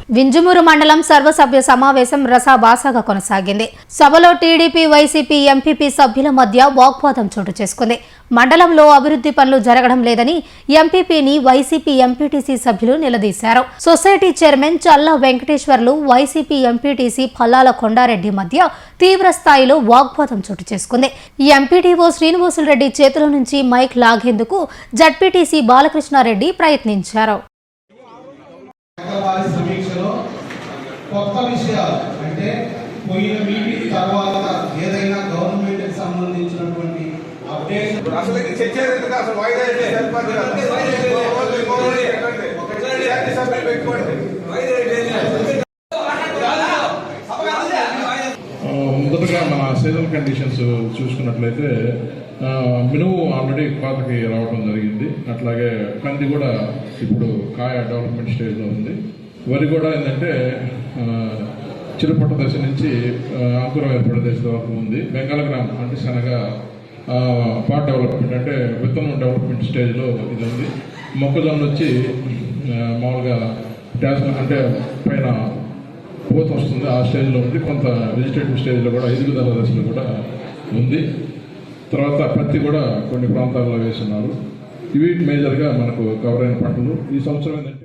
వింజమూరు మండలం సర్వసభ్య సమావేశం రసాభాసగా కొనసాగింది. సభలో టీడీపీ, వైసీపీ, ఎంపీపీ సభ్యుల మధ్య వాగ్వాదం చోటు చేసుకుంది. మండలంలో అభివృద్ధి పనులు జరగడం లేదని ఎంపీపీని వైసీపీ ఎంపీటీసీ సభ్యులు నిలదీశారు. సొసైటీ చైర్మన్ చల్లా వెంకటేశ్వర్లు, వైసీపీ ఎంపీటీసీ పల్లాల కొండారెడ్డి మధ్య తీవ్ర స్థాయిలో వాగ్వాదం చోటు చేసుకుంది. ఎంపీటీఓ శ్రీనివాసులరెడ్డి చేతుల నుంచి మైక్ లాగేందుకు జడ్పీటీసీ బాలకృష్ణారెడ్డి ప్రయత్నించారు. కొత్త విషయాలు అంటే పోయిన మీటింగ్ తర్వాత ఏదైనా గవర్నమెంట్ కి సంబంధించినటువంటి అప్డేట్ అసలు అసలు వాయిదా మొదటగా మన సీజన్ కండిషన్స్ చూసుకున్నట్లయితే మినుము ఆల్రెడీ కోతకి రావడం జరిగింది. అట్లాగే కంది కూడా ఇప్పుడు కాయ డెవలప్మెంట్ స్టేజ్లో ఉంది. వరి కూడా ఏంటంటే చిరుపట్ట దశ నుంచి అంకురం ఏర్పడే దశ వరకు ఉంది. బెంగాల్ గ్రామ్ అంటే శనగ పార్ట్ డెవలప్మెంట్ అంటే విత్తనం డెవలప్మెంట్ స్టేజ్లో ఇది ఉంది. మొక్కజొన్న వచ్చి మామూలుగా అంటే పైన పూత వస్తుంది, ఆ స్టేజ్లో ఉంది. కొంత వెజిటేటివ్ స్టేజ్లో కూడా ఎదుగుదల దశలో కూడా ఉంది. తర్వాత పత్తి కూడా కొన్ని ప్రాంతాల్లో వేస్తున్నారు. ఇవి మేజర్గా మనకు కవర్ అయిన పంటలు. ఈ సంవత్సరం ఏంటంటే